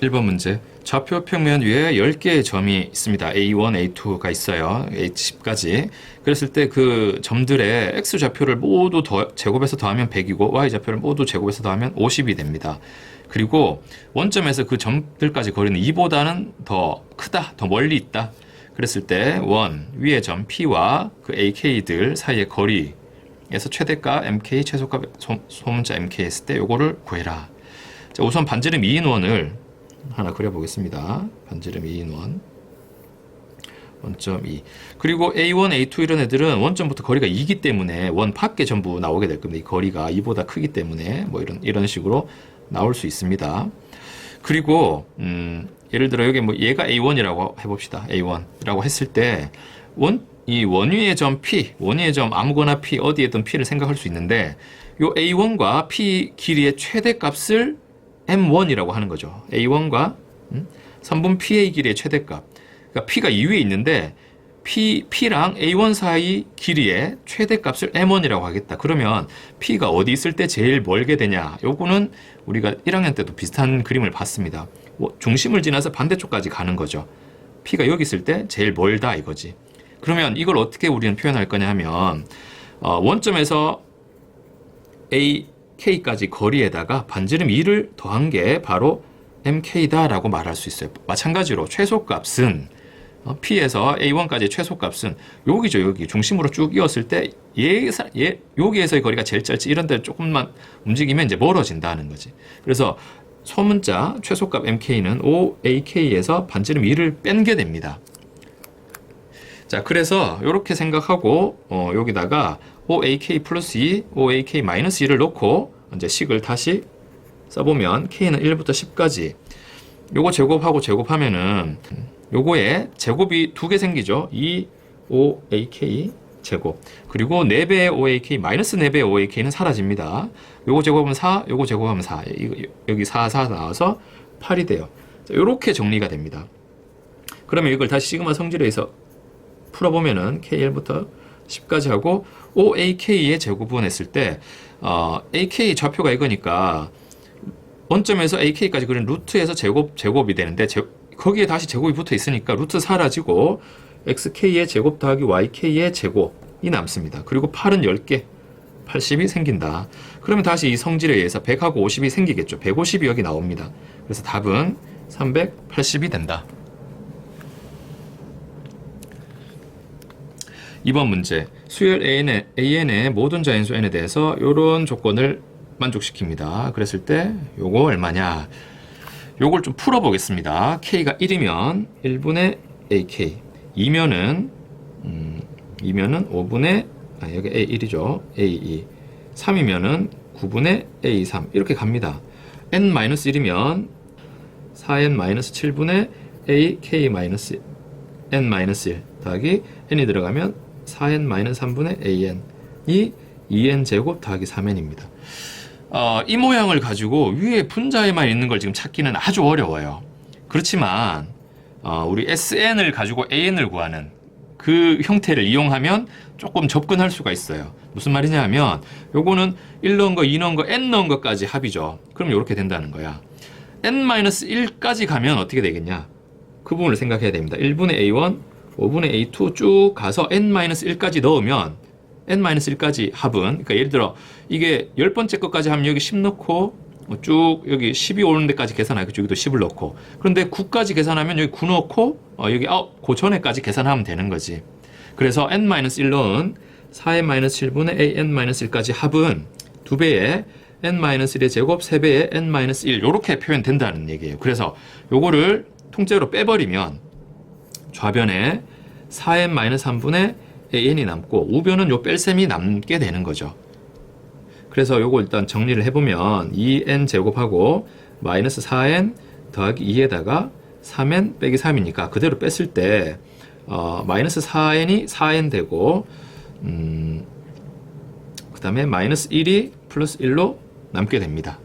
1번 문제. 좌표 평면 위에 10개의 점이 있습니다. A1, A2가 있어요. A10까지. 그랬을 때 그 점들의 X 좌표를 모두 제곱해서 더하면 100이고 Y 좌표를 모두 제곱해서 더하면 50이 됩니다. 그리고 원점에서 그 점들까지 거리는 2보다는 더 크다, 더 멀리 있다. 그랬을 때 위의 점 P와 그 AK들 사이의 거리에서 최대값 MK, 최소값 소문자 MK 했을 때 요거를 구해라. 자, 우선 반지름 2인원을 하나 그려보겠습니다. 반지름 2인원 원점 2. 그리고 A1, A2 이런 애들은 원점부터 거리가 2기 때문에 원 밖에 전부 나오게 될 겁니다. 이 거리가 2보다 크기 때문에 뭐 이런 식으로 나올 수 있습니다. 그리고 예를 들어 여기 뭐 얘가 A1이라고 해봅시다. A1이라고 했을 때 이 원위의 점 P, 원위의 점 아무거나 P 어디에든 P를 생각할 수 있는데 요 A1과 P 길이의 최대값을 M1이라고 하는 거죠. A1과 3분 PA 길이의 최대값. 그러니까 P가 2위에 있는데 P랑 A1 사이 길이의 최대값을 M1이라고 하겠다. 그러면 P가 어디 있을 때 제일 멀게 되냐? 요거는 우리가 1학년 때도 비슷한 그림을 봤습니다. 중심을 지나서 반대쪽까지 가는 거죠. P가 여기 있을 때 제일 멀다 이거지. 그러면 이걸 어떻게 우리는 표현할 거냐 하면 원점에서 AK까지 거리에다가 반지름 2를 더한 게 바로 MK다라고 말할 수 있어요. 마찬가지로 최소값은 P에서 A1까지의 최소값은 여기죠. 여기 중심으로 쭉 이었을 때 여기에서의 거리가 제일 짧지 이런 데 조금만 움직이면 이제 멀어진다는 거지. 그래서 소문자 최소값 MK는 OAK에서 반지름 2를 뺀 게 됩니다. 자, 그래서 이렇게 생각하고 여기다가 OAK 플러스 2, OAK 마이너스 2를 놓고 이제 식을 다시 써보면 K는 1부터 10까지 요거 제곱하고 제곱하면은 요거에 제곱이 두 개 생기죠. 2OAK 제곱. 그리고 4배의 OAK 마이너스 4배의 OAK는 사라집니다. 요거 제곱하면 4, 요거 제곱하면 4. 여기 4 나와서 8이 돼요. 자, 요렇게 정리가 됩니다. 그러면 이걸 다시 시그마 성질에서 풀어보면은 K1부터 10까지 하고 OAK의 제곱분 했을 때 AK 좌표가 이거니까 원점에서 AK까지 그린 루트에서 제곱이 되는데 거기에 다시 제곱이 붙어 있으니까 루트 사라지고 XK의 제곱 더하기 YK의 제곱이 남습니다. 그리고 8은 10개 80이 생긴다. 그러면 다시 이 성질에 의해서 100하고 50이 생기겠죠. 150이 여기 나옵니다. 그래서 답은 380이 된다. 2번 문제. 수열 AN의 모든 자연수 N에 대해서 이런 조건을 만족시킵니다. 그랬을 때 요거 얼마냐? 요걸 좀 풀어보겠습니다. K가 1이면 1분의 AK 2면은 5분의 여기 A1이죠. A2 3이면은 9분의 A3 이렇게 갑니다. N-1이면 4N-7분의 AK-N-1 더하기 N이 들어가면 4N-3분의 AN이 2N 제곱 더하기 3N입니다. 이 모양을 가지고 위에 분자에만 있는 걸 지금 찾기는 아주 어려워요. 그렇지만 우리 SN을 가지고 AN을 구하는 그 형태를 이용하면 조금 접근할 수가 있어요. 무슨 말이냐 하면 요거는 1 넣은 거, 2 넣은 거, N 넣은 것까지 합이죠. 그럼 이렇게 된다는 거야. N-1까지 가면 어떻게 되겠냐? 그 부분을 생각해야 됩니다. 1분의 A1, 5분의 A2 쭉 가서 N-1까지 넣으면 N-1까지 합은, 그러니까 예를 들어 이게 10번째 것까지 하면 여기 10 넣고 쭉 여기 10이 오는 데까지 계산하고 여기도 10을 넣고, 그런데 9까지 계산하면 여기 9 넣고 여기 그 전에까지 계산하면 되는 거지. 그래서 N-1 넣은 4N-7분의 AN-1까지 합은 2배의 N-1의 제곱 3배의 N-1 이렇게 표현된다는 얘기예요. 그래서 요거를 통째로 빼버리면 좌변에 4N-3분의 AN이 남고 우변은 요 뺄셈이 남게 되는 거죠. 그래서 요거 일단 정리를 해보면 2N 제곱하고 마이너스 4N 더하기 2에다가 3N 빼기 3이니까 그대로 뺐을 때 마이너스 4N이 4N 되고 그 다음에 마이너스 1이 플러스 1로 남게 됩니다.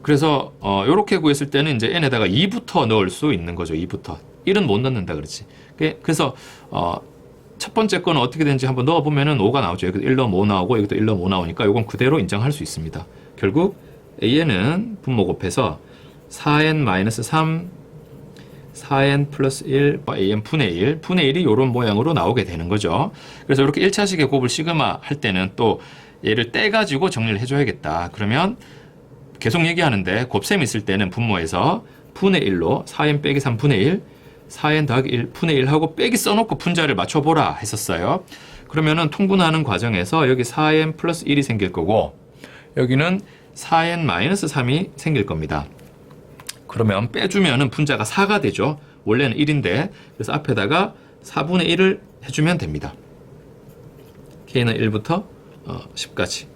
그래서 요렇게 구했을 때는 이제 n에다가 2부터 넣을 수 있는 거죠. 2부터. 1은 못 넣는다 그렇지. 그래서 첫 번째 거는 어떻게 되는지 한번 넣어보면은 5가 나오죠. 여기도 1 넣으면 5 나오고 여기도 1 넣으면 5 나오니까 요건 그대로 인정할 수 있습니다. 결국 AN은 분모 곱해서 4n-3 4n 플러스 1 an 분의 1 분의 1이 이런 모양으로 나오게 되는 거죠. 그래서 이렇게 1차식의 곱을 시그마 할 때는 또 얘를 떼가지고 정리를 해줘야겠다. 그러면 계속 얘기하는데 곱셈 있을 때는 분모에서 분의 1로 4n 빼기 3 분의 1 4n 더하기 1 분의 1 하고 빼기 써놓고 분자를 맞춰보라 했었어요. 그러면은 통분하는 과정에서 여기 4n 플러스 1이 생길 거고 여기는 4n 마이너스 3이 생길 겁니다. 그러면 빼주면은 분자가 4가 되죠. 원래는 1인데 그래서 앞에다가 4분의 1을 해주면 됩니다. k는 1부터 10까지.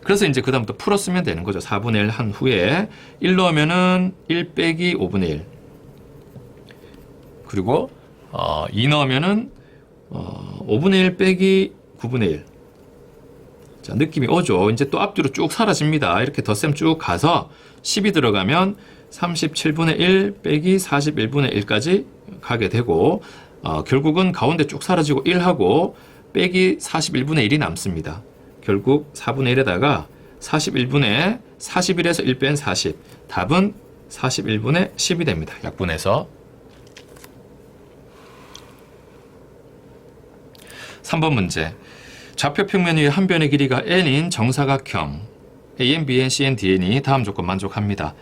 그래서 이제 그 다음부터 풀었으면 되는 거죠. 4분의 1 한 후에 1 넣으면은 1 빼기 5분의 1 그리고 2 넣으면은 5분의 1 빼기 9분의 1. 자, 느낌이 오죠. 이제 또 앞뒤로 쭉 사라집니다. 이렇게 덧셈 쭉 가서 10이 들어가면 37분의 1 빼기 41분의 1까지 가게 되고 결국은 가운데 쭉 사라지고 1하고 빼기 41분의 1이 남습니다. 결국 4분의 1에다가 41분의 41에서 1 뺀 40. 답은 41분의 10이 됩니다. 약분해서 3번 문제. 좌표 평면 위에 한 변의 길이가 n인 정사각형 AN, BN, CN, DN이 다음 조건 만족합니다.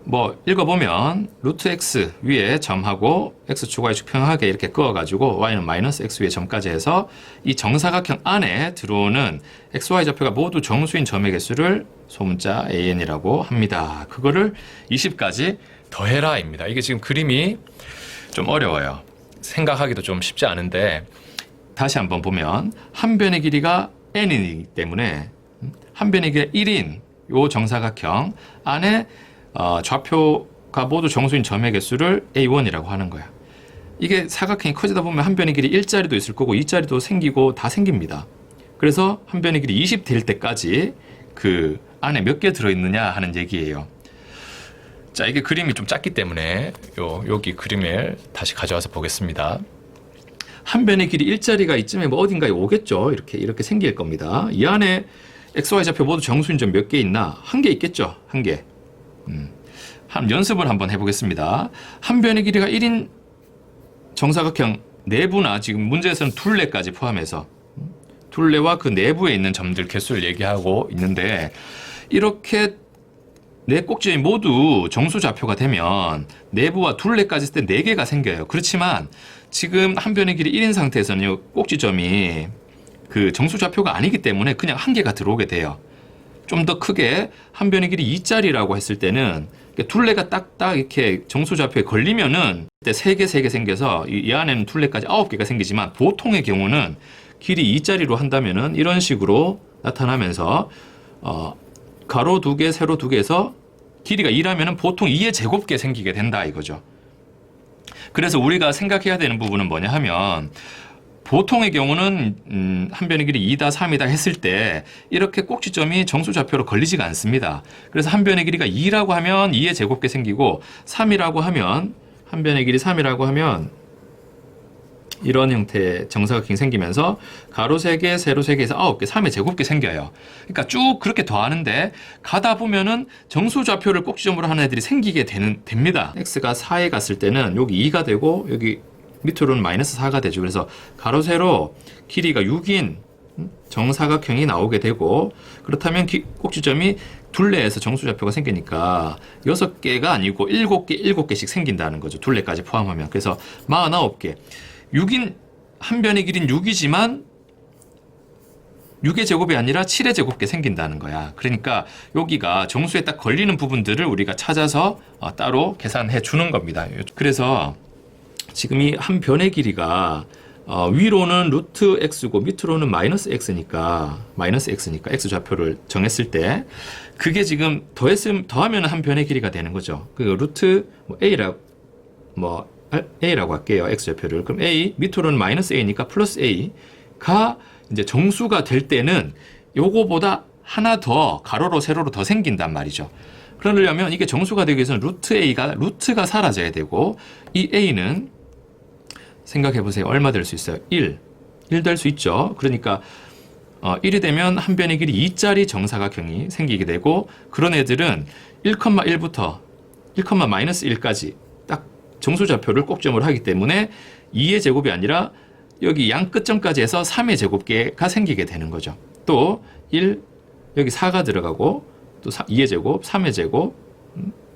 뭐 읽어보면 루트 x 위에 점하고 x축, y축 평행하게 이렇게 그어가지고 y는 마이너스 x 위에 점까지 해서 이 정사각형 안에 들어오는 x, y 좌표가 모두 정수인 점의 개수를 소문자 AN이라고 합니다. 그거를 20까지 더해라 입니다. 이게 지금 그림이 좀 어려워요. 생각하기도 좀 쉽지 않은데 다시 한번 보면 한 변의 길이가 n이기 때문에 한 변의 길이가 1인 요 정사각형 안에 좌표가 모두 정수인 점의 개수를 A1이라고 하는 거야. 이게 사각형이 커지다 보면 한 변의 길이 1자리도 있을 거고 2자리도 생기고 다 생깁니다. 그래서 한 변의 길이 20 될 때까지 그 안에 몇 개 들어있느냐 하는 얘기예요. 자, 이게 그림이 좀 작기 때문에 여기 그림을 다시 가져와서 보겠습니다. 한 변의 길이 1자리가 이쯤에 뭐 어딘가에 오겠죠. 이렇게 생길 겁니다. 이 안에 XY 좌표 모두 정수인 점 몇 개 있나? 한 개 있겠죠. 한 개. 한 연습을 한번 해보겠습니다. 한 변의 길이가 1인 정사각형 내부나 지금 문제에서는 둘레까지 포함해서 둘레와 그 내부에 있는 점들 개수를 얘기하고 있는데 이렇게 네 꼭지점이 모두 정수 좌표가 되면 내부와 둘레까지 했을 때 4개가 생겨요. 그렇지만 지금 한 변의 길이 1인 상태에서는 이 꼭지점이 그 정수 좌표가 아니기 때문에 그냥 한 개가 들어오게 돼요. 좀 더 크게 한 변의 길이 2짜리라고 했을 때는 둘레가 딱딱 이렇게 정수 좌표에 걸리면은 그때 3개 생겨서 이 안에는 둘레까지 9개가 생기지만 보통의 경우는 길이 2짜리로 한다면은 이런 식으로 나타나면서 가로 2개, 세로 2개에서 길이가 2라면은 보통 2의 제곱개 생기게 된다 이거죠. 그래서 우리가 생각해야 되는 부분은 뭐냐 하면 보통의 경우는 한 변의 길이 2다, 3이다 했을 때 이렇게 꼭지점이 정수 좌표로 걸리지가 않습니다. 그래서 한 변의 길이가 2라고 하면 2의 제곱개 생기고 3이라고 하면 한 변의 길이 3이라고 하면 이런 형태의 정사각형이 생기면서 가로 3개, 세로 3개에서 9개, 3의 제곱개 생겨요. 그러니까 쭉 그렇게 더하는데 가다 보면은 정수 좌표를 꼭지점으로 하는 애들이 생기게 됩니다. x가 4에 갔을 때는 여기 2가 되고 여기 밑으로는 마이너스 4가 되죠. 그래서 가로 세로 길이가 6인 정사각형이 나오게 되고 그렇다면 꼭지점이 둘레에서 정수좌표가 생기니까 6개가 아니고 7개, 7개씩 생긴다는 거죠. 둘레까지 포함하면. 그래서 49개. 6인 한 변의 길이는 6이지만 6의 제곱이 아니라 7의 제곱개 생긴다는 거야. 그러니까 여기가 정수에 딱 걸리는 부분들을 우리가 찾아서 따로 계산해 주는 겁니다. 그래서 지금 이 한 변의 길이가 위로는 루트 x고 밑으로는 마이너스 x니까 x 좌표를 정했을 때 그게 지금 더하면 한 변의 길이가 되는 거죠. 그 루트 a라고 할게요. x 좌표를. 그럼 a 밑으로는 마이너스 a니까 플러스 a가 이제 정수가 될 때는 요거보다 하나 더 가로로 세로로 더 생긴단 말이죠. 그러려면 이게 정수가 되기 위해서는 루트가 사라져야 되고 이 a는 생각해 보세요. 얼마 될 수 있어요? 1 될 수 있죠. 그러니까 1이 되면 한 변의 길이 2짜리 정사각형이 생기게 되고 그런 애들은 1,1부터 1,-1까지 딱 정수좌표를 꼭점으로 하기 때문에 2의 제곱이 아니라 여기 양 끝점까지 해서 3의 제곱계가 생기게 되는 거죠. 또 1, 여기 4가 들어가고 또 2의 제곱, 3의 제곱,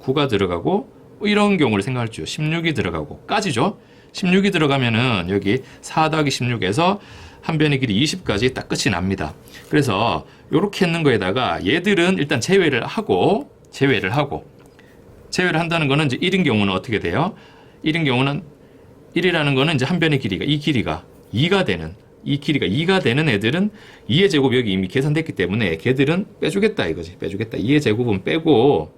9가 들어가고 이런 경우를 생각할게요. 16이 들어가고 까지죠. 16이 들어가면은 여기 4 더하기 16에서 한 변의 길이 20까지 딱 끝이 납니다. 그래서 이렇게 했는 거에다가 얘들은 일단 제외를 한다는 거는 이제 1인 경우는 어떻게 돼요? 1인 경우는 1이라는 거는 이제 한 변의 길이가 이 길이가 2가 되는 애들은 2의 제곱이 여기 이미 계산됐기 때문에 걔들은 빼주겠다 이거지. 빼주겠다. 2의 제곱은 빼고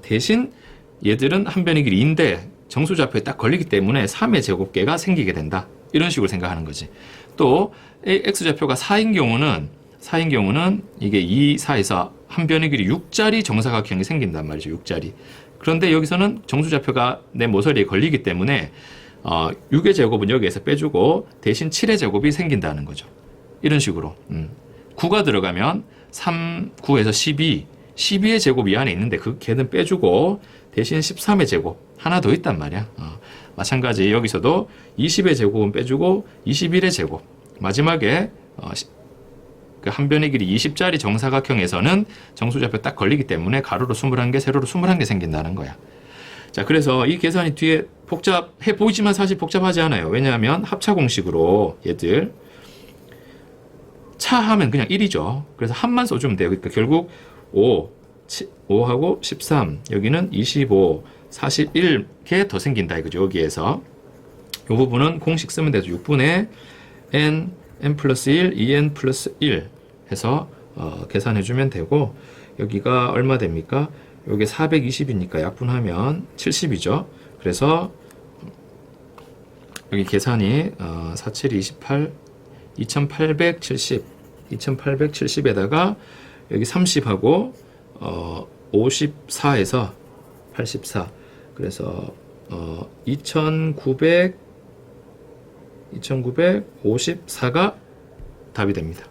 대신 얘들은 한 변의 길이인데 정수좌표에 딱 걸리기 때문에 3의 제곱계가 생기게 된다. 이런 식으로 생각하는 거지. 또 x좌표가 4인 경우는 이게 2, 4에서 한 변의 길이 6짜리 정사각형이 생긴단 말이죠. 6짜리. 그런데 여기서는 정수좌표가 내 모서리에 걸리기 때문에 6의 제곱은 여기에서 빼주고 대신 7의 제곱이 생긴다는 거죠. 이런 식으로 9가 들어가면 3, 9에서 12의 제곱 이 안에 있는데 그 걔는 빼주고 대신 13의 제곱 하나 더 있단 말이야. 마찬가지 여기서도 20의 제곱은 빼주고 21의 제곱 마지막에 그 한 변의 길이 20짜리 정사각형에서는 정수좌표 딱 걸리기 때문에 가로로 21개, 세로로 21개 생긴다는 거야. 자, 그래서 이 계산이 뒤에 복잡해 보이지만 사실 복잡하지 않아요. 왜냐하면 합차 공식으로 얘들 차하면 그냥 1이죠. 그래서 합만 써주면 돼요. 그러니까 결국 5하고 13, 여기는 25, 41개 더 생긴다 이거죠. 여기에서 이 부분은 공식 쓰면 되죠. 6분의 n 플러스 1, 2n 플러스 1 해서 계산해주면 되고 여기가 얼마 됩니까? 여기 420이니까 약분하면 70이죠. 그래서 여기 계산이 47, 28, 2870에다가 여기 30하고 54에서 84 그래서 2954가 답이 됩니다.